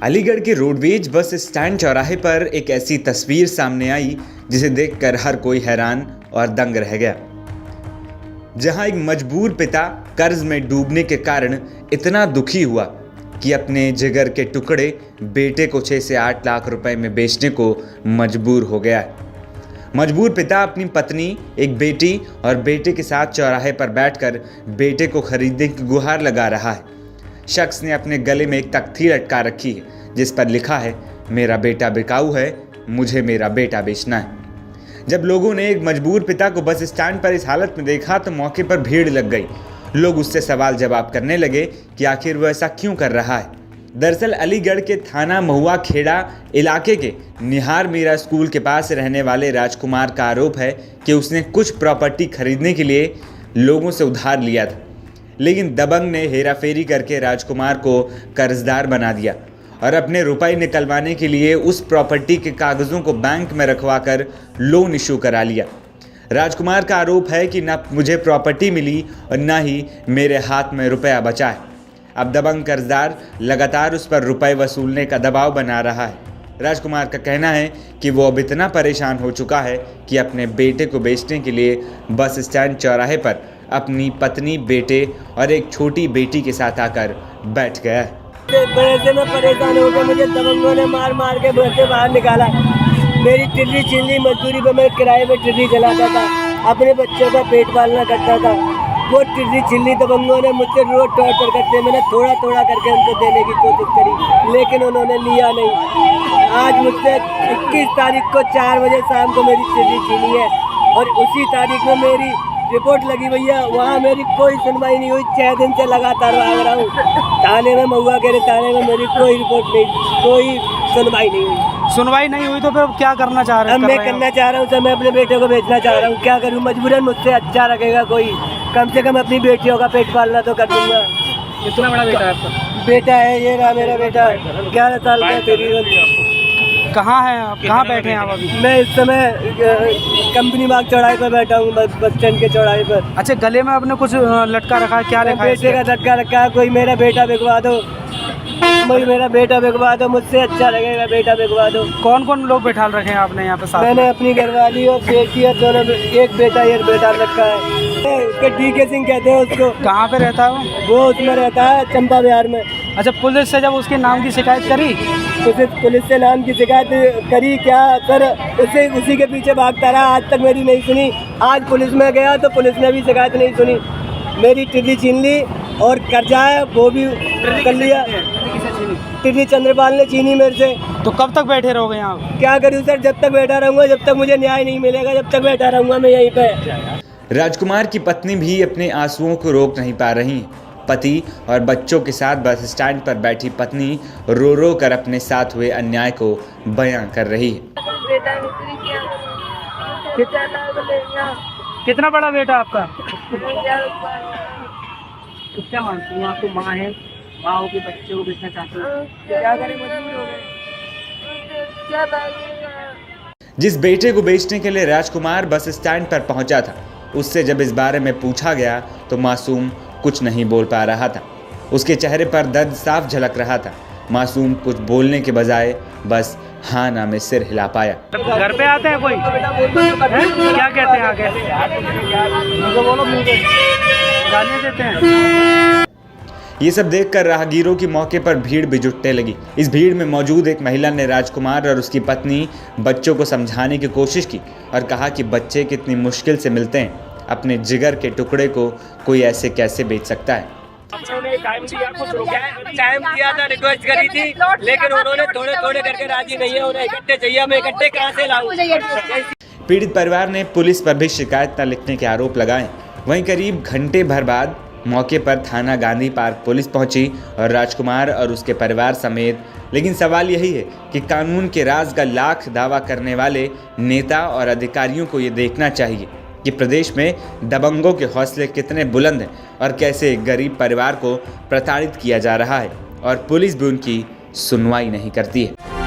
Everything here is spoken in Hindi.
अलीगढ़ के रोडवेज बस स्टैंड चौराहे पर एक ऐसी तस्वीर सामने आई जिसे देखकर हर कोई हैरान और दंग रह गया। जहां एक मजबूर पिता कर्ज में डूबने के कारण इतना दुखी हुआ कि अपने जिगर के टुकड़े बेटे को 6 से 8 लाख रुपए में बेचने को मजबूर हो गया है। मजबूर पिता अपनी पत्नी, एक बेटी और बेटे के साथ चौराहे पर बैठकर बेटे को खरीदने की गुहार लगा रहा है। शख्स ने अपने गले में एक तख्ती लटका रखी है जिस पर लिखा है, मेरा बेटा बिकाऊ है, मुझे मेरा बेटा बेचना है। जब लोगों ने एक मजबूर पिता को बस स्टैंड पर इस हालत में देखा तो मौके पर भीड़ लग गई। लोग उससे सवाल जवाब करने लगे कि आखिर वो ऐसा क्यों कर रहा है। दरअसल अलीगढ़ के थाना महुआ खेड़ा इलाके के निहार मीरा स्कूल के पास रहने वाले राजकुमार का आरोप है कि उसने कुछ प्रॉपर्टी खरीदने के लिए लोगों से उधार लिया था, लेकिन दबंग ने हेराफेरी करके राजकुमार को कर्जदार बना दिया और अपने रुपए निकलवाने के लिए उस प्रॉपर्टी के कागज़ों को बैंक में रखवाकर लोन इशू करा लिया। राजकुमार का आरोप है कि न मुझे प्रॉपर्टी मिली और न ही मेरे हाथ में रुपया बचा है। अब दबंग कर्जदार लगातार उस पर रुपए वसूलने का दबाव बना रहा है। राजकुमार का कहना है कि वो अब इतना परेशान हो चुका है कि अपने बेटे को बेचने के लिए बस स्टैंड चौराहे पर अपनी पत्नी, बेटे और एक छोटी बेटी के साथ आकर बैठ गया है। से मैं परेशान हो गया, मुझे दबंगों ने मार मार के घर से बाहर निकाला। मेरी टिर्री छिन ली, मजदूरी पर मैं किराए पर टिर्री चलाता था, अपने बच्चों का पेट पालना करता था। वो टिर्री छिन ली दबंगों ने, मुझसे रोज टॉर्चर करते। मैंने थोड़ा थोड़ा करके उनको देने की कोशिश करी लेकिन उन्होंने लिया नहीं। आज मुझसे 21 तारीख को 4 बजे शाम को मेरी टिर्री छीनी है और उसी तारीख में मेरी रिपोर्ट लगी भैया, वहाँ मेरी कोई सुनवाई नहीं हुई। 6 दिन से लगातार भाग रहा हूँ थाने में, महुआ के थाने में मेरी कोई रिपोर्ट नहीं, कोई सुनवाई नहीं हुई। सुनवाई नहीं हुई तो फिर क्या करना चाह रहे हैं? अब मैं करना चाह रहा हूँ सर, मैं अपने बेटे को बेचना चाह रहा हूँ। क्या करूँ, मजबूरन मुझसे अच्छा रखेगा कोई, कम से कम अपनी बेटियों का पेट पालना तो कर दूँगा। कितना बड़ा बेटा है आपका? बेटा है ये रहा मेरा बेटा, 11 साल का है। कहाँ हैं आप? कहाँ बैठे हैं आप अभी? मैं इस समय कंपनी बाग चौराहे पर बैठा हूँ, बस स्टैंड के चौराहे पर। अच्छा, गले में आपने कुछ लटका रखा है, क्या लिखा है? बेटे का लटका रखा है, कोई मेरा बेटा बिकवा दो, कोई मेरा बेटा बिकवा दो, मुझसे अच्छा लगेगा बेटा बिकवा दो। कौन कौन लोग बैठा रखे हैं आपने यहाँ पे साथ? मैंने अपनी घरवाली और बेटी और दोनों, एक बेटा एक बेटा रखा है। डीके सिंह कहते हैं उसको। कहाँ पे रहता है वो उसमें रहता है चंपा विहार में। अच्छा, पुलिस से जब उसके नाम की शिकायत करी? पुलिस से नाम की शिकायत करी क्या सर, उसी के पीछे भागता रहा, आज तक मेरी नहीं सुनी। आज पुलिस में गया तो पुलिस ने भी शिकायत नहीं सुनी। मेरी टिर्री छीन ली और कर्जा है वो भी कर लिया। टिर्री चंद्रपाल ने छीनी मेरे से। तो कब तक बैठे रहोगे यहाँ? क्या करूँ सर, जब तक बैठा रहूँगा, जब तक मुझे न्याय नहीं मिलेगा, जब तक बैठा रहूँगा मैं यहीं पे। राजकुमार की पत्नी भी अपने आंसुओं को रोक नहीं पा रही। पति और बच्चों के साथ बस स्टैंड पर बैठी पत्नी रो रो कर अपने साथ हुए अन्याय को बयां कर रही है। कितना बड़ा बेटा आपका? क्या मानती हूँ, आपको माँ है, माँ के बच्चे को बेचना चाहते हो, क्या करें, मजबूर हो गए। जिस बेटे को बेचने के लिए राजकुमार बस स्टैंड पर पहुंचा था, उससे जब इस बारे में पूछा गया तो मासूम कुछ नहीं बोल पा रहा था। उसके चेहरे पर दर्द साफ झलक रहा था। मासूम कुछ बोलने के बजाय बस हाँ ना में सिर हिला पाया। घर पे आते हैं कोई? क्या कहते हैं आगे? गालियाँ देते हैं? ये सब देखकर राहगीरों की मौके पर भीड़ भी जुटने लगी। इस भीड़ में मौजूद एक महिला ने राजकुमार और उसकी पत्नी, बच्चों को समझाने की कोशिश की और कहा कि बच्चे कितनी मुश्किल से मिलते हैं, अपने जिगर के टुकड़े को कोई ऐसे कैसे बेच सकता है। टाइम दिया था, रिक्वेस्ट करी थी, लेकिन उन्होंने थोड़े थोड़े करके राजी नहीं है। उन्हें इकट्ठे चाहिए, मैं इकट्ठे कहाँ से लाऊं? पीड़ित परिवार ने पुलिस पर भी शिकायत न लिखने के आरोप लगाए। वहीं करीब घंटे भर बाद मौके पर थाना गांधी पार्क पुलिस पहुंची और राजकुमार और उसके परिवार समेत। लेकिन सवाल यही है कि कानून के राज का लाख दावा करने वाले नेता और अधिकारियों को ये देखना चाहिए कि प्रदेश में दबंगों के हौसले कितने बुलंद हैं और कैसे गरीब परिवार को प्रताड़ित किया जा रहा है और पुलिस भी उनकी सुनवाई नहीं करती है।